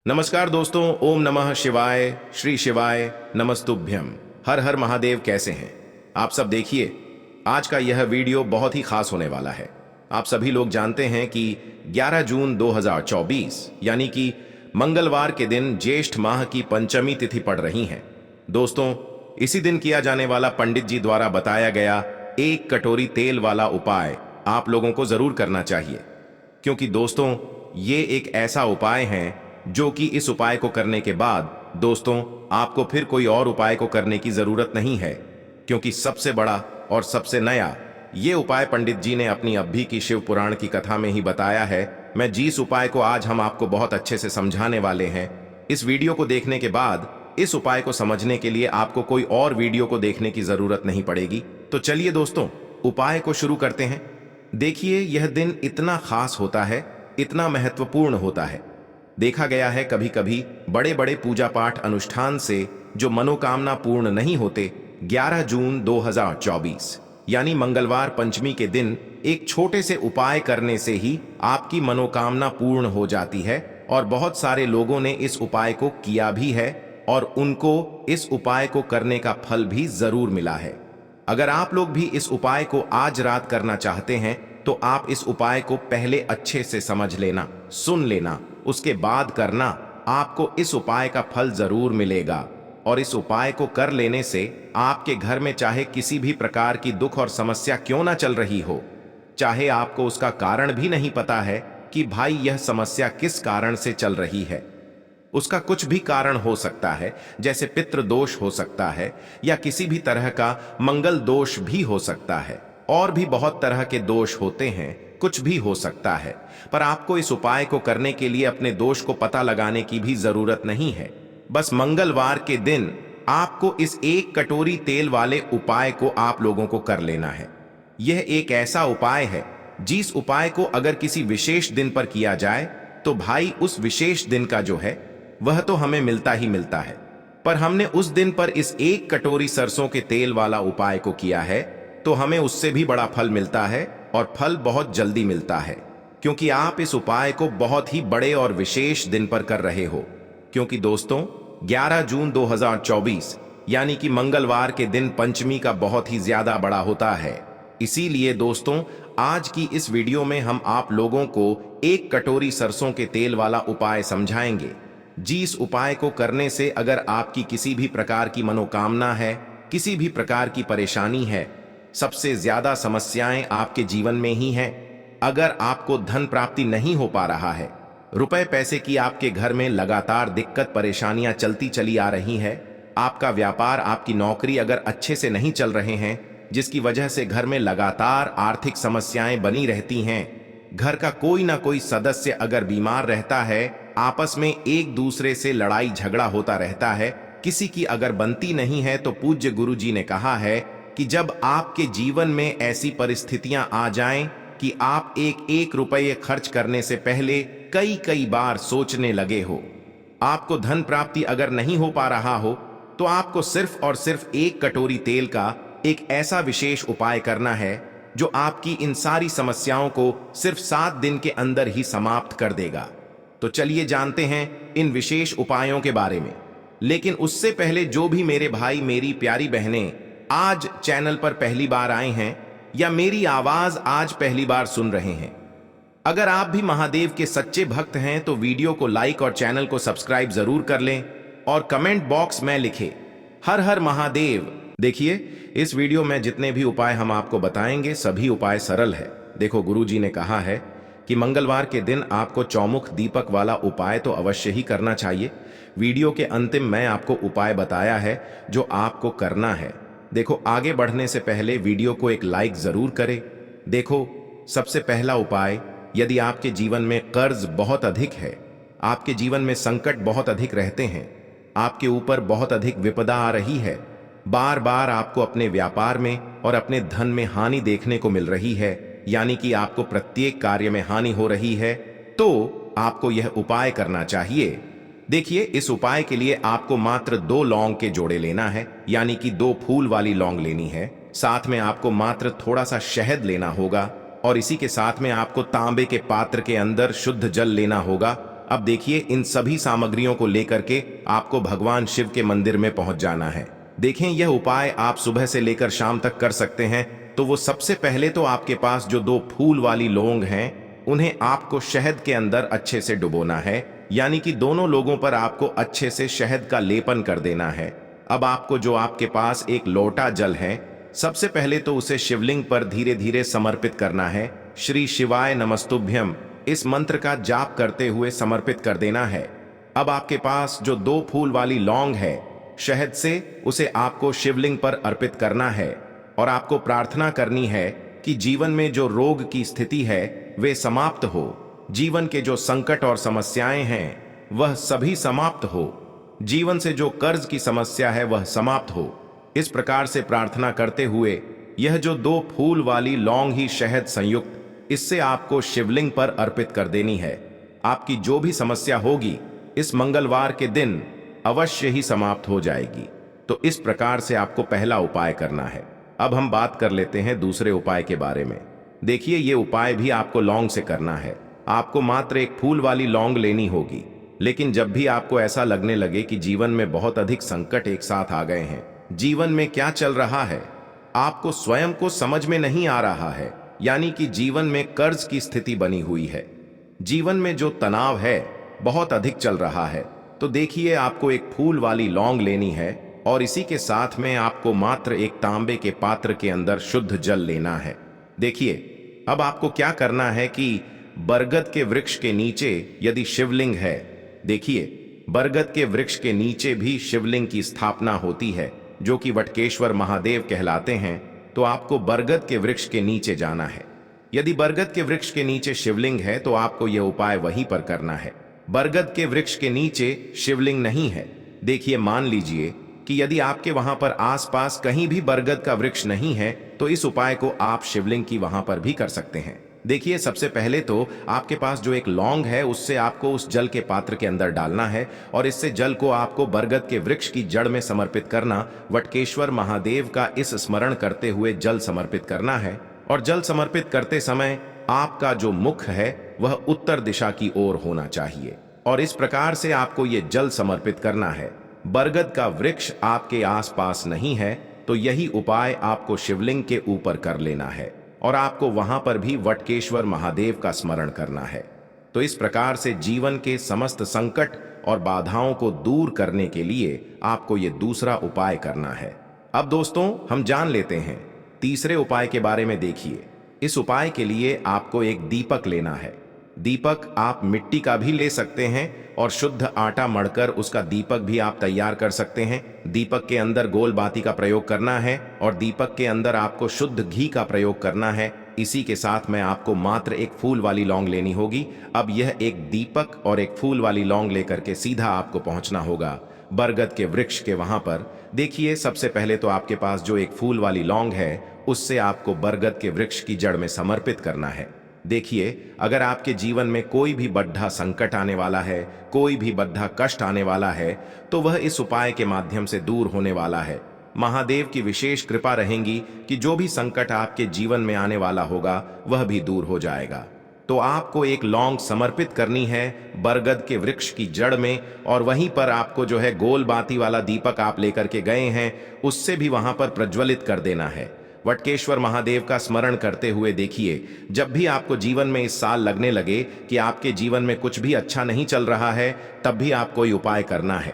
नमस्कार दोस्तों, ओम नमः शिवाय, श्री शिवाय नमस्तुभ्यम। हर हर महादेव। कैसे हैं आप सब? देखिए, आज का यह वीडियो बहुत ही खास होने वाला है। आप सभी लोग जानते हैं कि 11 जून 2024 यानी कि मंगलवार के दिन ज्येष्ठ माह की पंचमी तिथि पड़ रही है। दोस्तों, इसी दिन किया जाने वाला पंडित जी द्वारा बताया गया एक कटोरी तेल वाला उपाय आप लोगों को जरूर करना चाहिए, क्योंकि दोस्तों ये एक ऐसा उपाय है जो कि इस उपाय को करने के बाद दोस्तों आपको फिर कोई और उपाय को करने की जरूरत नहीं है, क्योंकि सबसे बड़ा और सबसे नया ये उपाय पंडित जी ने अपनी अभी की शिव पुराण की कथा में ही बताया है। मैं जिस उपाय को आज हम आपको बहुत अच्छे से समझाने वाले हैं, इस वीडियो को देखने के बाद इस उपाय को समझने के लिए आपको कोई और वीडियो को देखने की जरूरत नहीं पड़ेगी। तो चलिए दोस्तों, उपाय को शुरू करते हैं। देखिए, यह दिन इतना खास होता है, इतना महत्वपूर्ण होता है। देखा गया है कभी कभी बड़े बड़े पूजा पाठ अनुष्ठान से जो मनोकामना पूर्ण नहीं होते, 11 जून 2024 यानी मंगलवार पंचमी के दिन एक छोटे से उपाय करने से ही आपकी मनोकामना पूर्ण हो जाती है। और बहुत सारे लोगों ने इस उपाय को किया भी है और उनको इस उपाय को करने का फल भी जरूर मिला है। अगर आप लोग भी इस उपाय को आज रात करना चाहते हैं तो आप इस उपाय को पहले अच्छे से समझ लेना, सुन लेना, उसके बाद करना। आपको इस उपाय का फल जरूर मिलेगा। और इस उपाय को कर लेने से आपके घर में चाहे किसी भी प्रकार की दुख और समस्या क्यों ना चल रही हो, चाहे आपको उसका कारण भी नहीं पता है कि भाई यह समस्या किस कारण से चल रही है, उसका कुछ भी कारण हो सकता है, जैसे पितृ दोष हो सकता है या किसी भी तरह का मंगल दोष भी हो सकता है, और भी बहुत तरह के दोष होते हैं, कुछ भी हो सकता है। पर आपको इस उपाय को करने के लिए अपने दोष को पता लगाने की भी जरूरत नहीं है। बस मंगलवार के दिन आपको इस एक कटोरी तेल वाले उपाय को आप लोगों को कर लेना है। यह एक ऐसा उपाय है जिस उपाय को अगर किसी विशेष दिन पर किया जाए तो भाई उस विशेष दिन का जो है वह तो हमें मिलता ही मिलता है। पर हमने उस दिन पर इस एक कटोरी सरसों के तेल वाला उपाय को किया है तो हमें उससे भी बड़ा फल मिलता है, और फल बहुत जल्दी मिलता है, क्योंकि आप इस उपाय को बहुत ही बड़े और विशेष दिन पर कर रहे हो। क्योंकि दोस्तों 11 जून 2024 यानी कि मंगलवार के दिन पंचमी का बहुत ही ज्यादा बड़ा होता है। इसीलिए दोस्तों आज की इस वीडियो में हम आप लोगों को एक कटोरी सरसों के तेल वाला उपाय समझाएंगे, जिस उपाय को करने से अगर आपकी किसी भी प्रकार की मनोकामना है, किसी भी प्रकार की परेशानी है, सबसे ज्यादा समस्याएं आपके जीवन में ही हैं। अगर आपको धन प्राप्ति नहीं हो पा रहा है, रुपए पैसे की आपके घर में लगातार दिक्कत परेशानियां चलती चली आ रही है, आपका व्यापार आपकी नौकरी अगर अच्छे से नहीं चल रहे हैं, जिसकी वजह से घर में लगातार आर्थिक समस्याएं बनी रहती हैं, घर का कोई ना कोई सदस्य अगर बीमार रहता है, आपस में एक दूसरे से लड़ाई झगड़ा होता रहता है, किसी की अगर बनती नहीं है, तो पूज्य गुरु जी ने कहा है कि जब आपके जीवन में ऐसी परिस्थितियां आ जाएं कि आप एक एक रुपये खर्च करने से पहले कई कई बार सोचने लगे हो, आपको धन प्राप्ति अगर नहीं हो पा रहा हो, तो आपको सिर्फ और सिर्फ एक कटोरी तेल का एक ऐसा विशेष उपाय करना है जो आपकी इन सारी समस्याओं को सिर्फ 7 दिन के अंदर ही समाप्त कर देगा। तो चलिए जानते हैं इन विशेष उपायों के बारे में। लेकिन उससे पहले जो भी मेरे भाई मेरी प्यारी बहनें आज चैनल पर पहली बार आए हैं या मेरी आवाज आज पहली बार सुन रहे हैं, अगर आप भी महादेव के सच्चे भक्त हैं तो वीडियो को लाइक और चैनल को सब्सक्राइब जरूर कर लें और कमेंट बॉक्स में लिखें हर हर महादेव। देखिए, इस वीडियो में जितने भी उपाय हम आपको बताएंगे सभी उपाय सरल है। देखो, गुरुजी ने कहा है कि मंगलवार के दिन आपको चौमुख दीपक वाला उपाय तो अवश्य ही करना चाहिए। वीडियो के अंतिम मैं आपको उपाय बताया है जो आपको करना है। देखो, आगे बढ़ने से पहले वीडियो को एक लाइक जरूर करें। देखो, सबसे पहला उपाय, यदि आपके जीवन में कर्ज बहुत अधिक है, आपके जीवन में संकट बहुत अधिक रहते हैं, आपके ऊपर बहुत अधिक विपदा आ रही है, बार बार आपको अपने व्यापार में और अपने धन में हानि देखने को मिल रही है, यानी कि आपको प्रत्येक कार्य में हानि हो रही है, तो आपको यह उपाय करना चाहिए। देखिए, इस उपाय के लिए आपको मात्र 2 लौंग के जोड़े लेना है, यानी कि 2 फूल वाली लौंग लेनी है। साथ में आपको मात्र थोड़ा सा शहद लेना होगा और इसी के साथ में आपको तांबे के पात्र के अंदर शुद्ध जल लेना होगा अब देखिए, इन सभी सामग्रियों को लेकर के आपको भगवान शिव के मंदिर में पहुंच जाना है। देखें, यह उपाय आप सुबह से लेकर शाम तक कर सकते हैं। तो वो सबसे पहले तो आपके पास जो 2 फूल वाली लौंग हैं, उन्हें आपको शहद के अंदर अच्छे से डुबोना है, यानी कि दोनों लोगों पर आपको अच्छे से शहद का लेपन कर देना है। अब आपको जो आपके पास एक लोटा जल है, सबसे पहले तो उसे शिवलिंग पर धीरे धीरे समर्पित करना है। श्री शिवाय नमस्तुभ्यम इस मंत्र का जाप करते हुए समर्पित कर देना है। अब आपके पास जो 2 फूल वाली लौंग है, शहद से उसे आपको शिवलिंग पर अर्पित करना है और आपको प्रार्थना करनी है कि जीवन में जो रोग की स्थिति है वे समाप्त हो, जीवन के जो संकट और समस्याएं हैं वह सभी समाप्त हो, जीवन से जो कर्ज की समस्या है वह समाप्त हो। इस प्रकार से प्रार्थना करते हुए यह जो 2 फूल वाली लौंग ही शहद संयुक्त, इससे आपको शिवलिंग पर अर्पित कर देनी है। आपकी जो भी समस्या होगी इस मंगलवार के दिन अवश्य ही समाप्त हो जाएगी। तो इस प्रकार से आपको पहला उपाय करना है। अब हम बात कर लेते हैं दूसरे उपाय के बारे में। देखिए, ये उपाय भी आपको लौंग से करना है। आपको मात्र 1 फूल वाली लौंग लेनी होगी। लेकिन जब भी आपको ऐसा लगने लगे कि जीवन में बहुत अधिक संकट एक साथ आ गए हैं, जीवन में क्या चल रहा है आपको स्वयं को समझ में नहीं आ रहा है, यानी कि जीवन में कर्ज की स्थिति बनी हुई है, जीवन में जो तनाव है बहुत अधिक चल रहा है, तो देखिए, आपको 1 फूल वाली लौंग लेनी है और इसी के साथ में आपको मात्र 1 तांबे के पात्र के अंदर शुद्ध जल लेना है। देखिए, अब आपको क्या करना है कि बरगद के वृक्ष के नीचे यदि शिवलिंग है, देखिए, बरगद के वृक्ष के नीचे भी शिवलिंग की स्थापना होती है जो कि वटकेश्वर महादेव कहलाते हैं। तो आपको बरगद के वृक्ष के नीचे जाना है। यदि बरगद के वृक्ष के नीचे शिवलिंग है तो आपको यह उपाय वहीं पर करना है। बरगद के वृक्ष के नीचे शिवलिंग नहीं है, देखिए, मान लीजिए कि यदि आपके वहां पर आसपास कहीं भी बरगद का वृक्ष नहीं है तो इस उपाय को आप शिवलिंग की वहां पर भी कर सकते हैं। देखिए, सबसे पहले तो आपके पास जो एक लौंग है उससे आपको उस जल के पात्र के अंदर डालना है और इससे जल को आपको बरगद के वृक्ष की जड़ में समर्पित करना, वटकेश्वर महादेव का इस स्मरण करते हुए जल समर्पित करना है। और जल समर्पित करते समय आपका जो मुख है वह उत्तर दिशा की ओर होना चाहिए और इस प्रकार से आपको ये जल समर्पित करना है। बरगद का वृक्ष आपके आसपास नहीं है तो यही उपाय आपको शिवलिंग के ऊपर कर लेना है और आपको वहां पर भी वटकेश्वर महादेव का स्मरण करना है। तो इस प्रकार से जीवन के समस्त संकट और बाधाओं को दूर करने के लिए आपको ये दूसरा उपाय करना है। अब दोस्तों, हम जान लेते हैं तीसरे उपाय के बारे में। देखिए, इस उपाय के लिए आपको एक दीपक लेना है। दीपक आप मिट्टी का भी ले सकते हैं और शुद्ध आटा मढ़कर उसका दीपक भी आप तैयार कर सकते हैं। दीपक के अंदर गोल बाती का प्रयोग करना है और दीपक के अंदर आपको शुद्ध घी का प्रयोग करना है। इसी के साथ में आपको मात्र 1 फूल वाली लौंग लेनी होगी। अब यह एक दीपक और 1 फूल वाली लौंग लेकर के सीधा आपको पहुंचना होगा बरगद के वृक्ष के वहां पर। देखिए, सबसे पहले तो आपके पास जो 1 फूल वाली लौंग है उससे आपको बरगद के वृक्ष की जड़ में समर्पित करना है। देखिए, अगर आपके जीवन में कोई भी बड़ा संकट आने वाला है, कोई भी बड़ा कष्ट आने वाला है, तो वह इस उपाय के माध्यम से दूर होने वाला है। महादेव की विशेष कृपा रहेगी कि जो भी संकट आपके जीवन में आने वाला होगा वह भी दूर हो जाएगा। तो आपको 1 लौंग समर्पित करनी है बरगद के वृक्ष की जड़ में और वहीं पर आपको जो है गोल बाती वाला दीपक आप लेकर के गए हैं उससे भी वहां पर प्रज्वलित कर देना है। वटकेश्वर महादेव का स्मरण करते हुए देखिए, जब भी आपको जीवन में इस साल लगने लगे कि आपके जीवन में कुछ भी अच्छा नहीं चल रहा है, तब भी आपको ये उपाय करना है।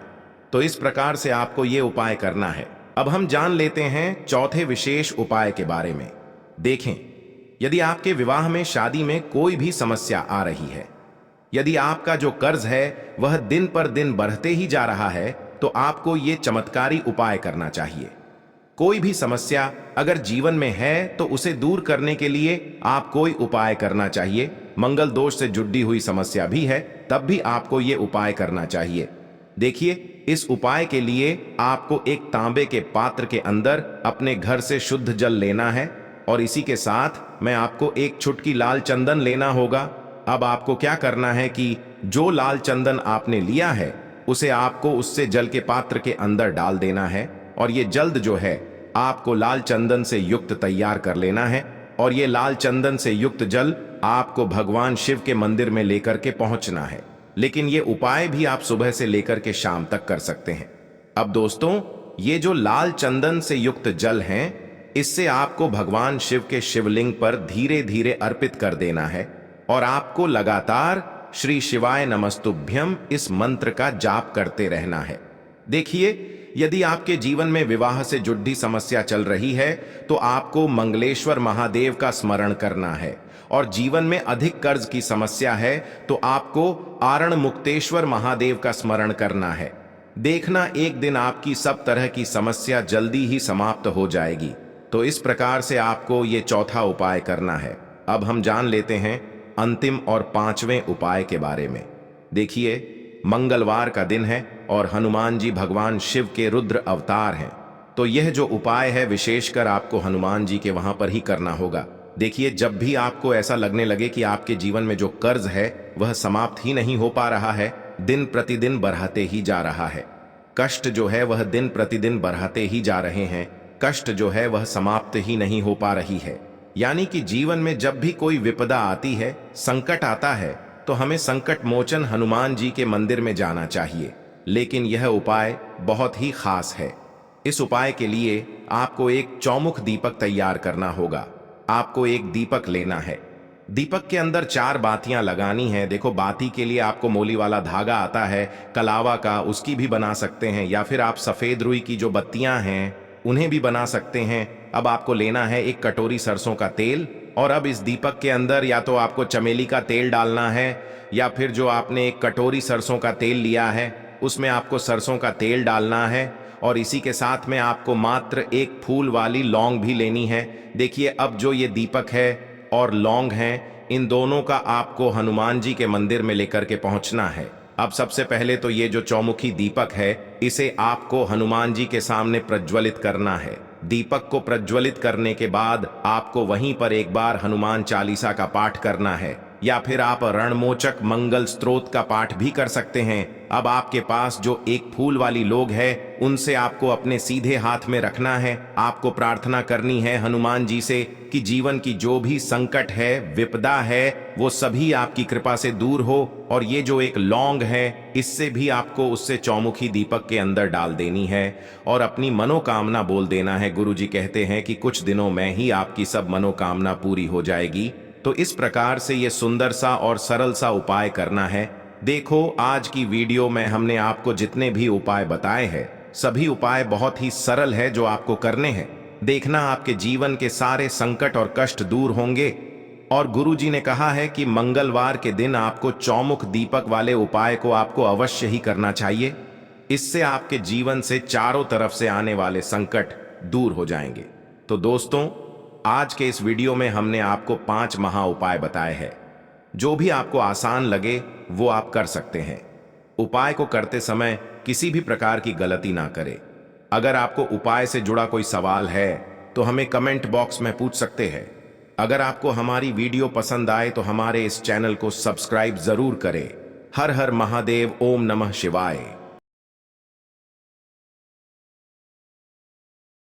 तो इस प्रकार से आपको ये उपाय करना है। अब हम जान लेते हैं चौथे विशेष उपाय के बारे में। देखें, यदि आपके विवाह में, शादी में कोई भी समस्या आ रही है, यदि आपका जो कर्ज है वह दिन पर दिन बढ़ते ही जा रहा है, तो आपको ये चमत्कारी उपाय करना चाहिए। कोई भी समस्या अगर जीवन में है तो उसे दूर करने के लिए आप कोई उपाय करना चाहिए। मंगल दोष से जुड़ी हुई समस्या भी है तब भी आपको ये उपाय करना चाहिए। देखिए, इस उपाय के लिए आपको 1 तांबे के पात्र के अंदर अपने घर से शुद्ध जल लेना है और इसी के साथ में आपको 1 चुटकी लाल चंदन लेना होगा। अब आपको क्या करना है कि जो लाल चंदन आपने लिया है उसे आपको उससे जल के पात्र के अंदर डाल देना है और ये जल्द जो है आपको लाल चंदन से युक्त तैयार कर लेना है और ये लाल चंदन से युक्त जल आपको भगवान शिव के मंदिर में लेकर के पहुंचना है। लेकिन ये उपाय भी आप सुबह से लेकर के शाम तक कर सकते हैं। अब दोस्तों, ये जो लाल चंदन से युक्त जल हैं, इससे आपको भगवान शिव के शिवलिंग पर धीरे धीरे अर्पित कर देना है और आपको लगातार श्री शिवाय नमस्तुभ्यम इस मंत्र का जाप करते रहना है। देखिए, यदि आपके जीवन में विवाह से जुड़ी समस्या चल रही है तो आपको मंगलेश्वर महादेव का स्मरण करना है, और जीवन में अधिक कर्ज की समस्या है तो आपको आरण मुक्तेश्वर महादेव का स्मरण करना है। देखना, एक दिन आपकी सब तरह की समस्या जल्दी ही समाप्त हो जाएगी। तो इस प्रकार से आपको ये चौथा उपाय करना है। अब हम जान लेते हैं अंतिम और पांचवें उपाय के बारे में। देखिए, मंगलवार का दिन है और हनुमान जी भगवान शिव के रुद्र अवतार हैं, तो यह जो उपाय है विशेषकर आपको हनुमान जी के वहां पर ही करना होगा। देखिए, जब भी आपको ऐसा लगने लगे कि आपके जीवन में जो कर्ज है वह समाप्त ही नहीं हो पा रहा है, दिन प्रतिदिन बढ़ाते ही जा रहा है, कष्ट जो है वह दिन प्रतिदिन बढ़ाते ही जा रहे हैं, कष्ट जो है वह समाप्त ही नहीं हो पा रही है, यानी कि जीवन में जब भी कोई विपदा आती है, संकट आता है, तो हमें संकट मोचन हनुमान जी के मंदिर में जाना चाहिए। लेकिन यह उपाय बहुत ही खास है। इस उपाय के लिए आपको एक चौमुख दीपक तैयार करना होगा। आपको एक दीपक लेना है, दीपक के अंदर 4 बातियां लगानी है। देखो, बाती के लिए आपको मोली वाला धागा आता है, कलावा का, उसकी भी बना सकते हैं, या फिर आप सफेद रुई की जो बत्तियां हैं उन्हें भी बना सकते हैं। अब आपको लेना है एक कटोरी सरसों का तेल, और अब इस दीपक के अंदर या तो आपको चमेली का तेल डालना है, या फिर जो आपने एक कटोरी सरसों का तेल लिया है उसमें आपको सरसों का तेल डालना है, और इसी के साथ में आपको मात्र एक फूल वाली लौंग भी लेनी है। देखिए, अब जो ये दीपक है और लौंग हैं, इन दोनों का आपको हनुमान जी के मंदिर में लेकर के पहुंचना है। अब सबसे पहले तो ये जो चौमुखी दीपक है, इसे आपको हनुमान जी के सामने प्रज्वलित करना है। दीपक को प्रज्वलित करने के बाद आपको वहीं पर एक बार हनुमान चालीसा का पाठ करना है, या फिर आप रणमोचक मंगल स्तोत्र का पाठ भी कर सकते हैं। अब आपके पास जो एक फूल वाली लोग है, उनसे आपको अपने सीधे हाथ में रखना है। आपको प्रार्थना करनी है हनुमान जी से कि जीवन की जो भी संकट है, विपदा है, वो सभी आपकी कृपा से दूर हो। और ये जो एक लौंग है, इससे भी आपको उससे चौमुखी दीपक के अंदर डाल देनी है और अपनी मनोकामना बोल देना है। गुरु जी कहते हैं कि कुछ दिनों में ही आपकी सब मनोकामना पूरी हो जाएगी। तो इस प्रकार से ये सुंदर सा और सरल सा उपाय करना है। देखो, आज की वीडियो में हमने आपको जितने भी उपाय बताए हैं, सभी उपाय बहुत ही सरल है जो आपको करने हैं। देखना, आपके जीवन के सारे संकट और कष्ट दूर होंगे। और गुरु जी ने कहा है कि मंगलवार के दिन आपको चौमुख दीपक वाले उपाय को आपको अवश्य ही करना चाहिए। इससे आपके जीवन से चारों तरफ से आने वाले संकट दूर हो जाएंगे। तो दोस्तों, आज के इस वीडियो में हमने आपको 5 महा उपाय बताए हैं। जो भी आपको आसान लगे वो आप कर सकते हैं। उपाय को करते समय किसी भी प्रकार की गलती ना करें। अगर आपको उपाय से जुड़ा कोई सवाल है तो हमें कमेंट बॉक्स में पूछ सकते हैं। अगर आपको हमारी वीडियो पसंद आए तो हमारे इस चैनल को सब्सक्राइब जरूर करें। हर हर महादेव, ओम नमः शिवाय।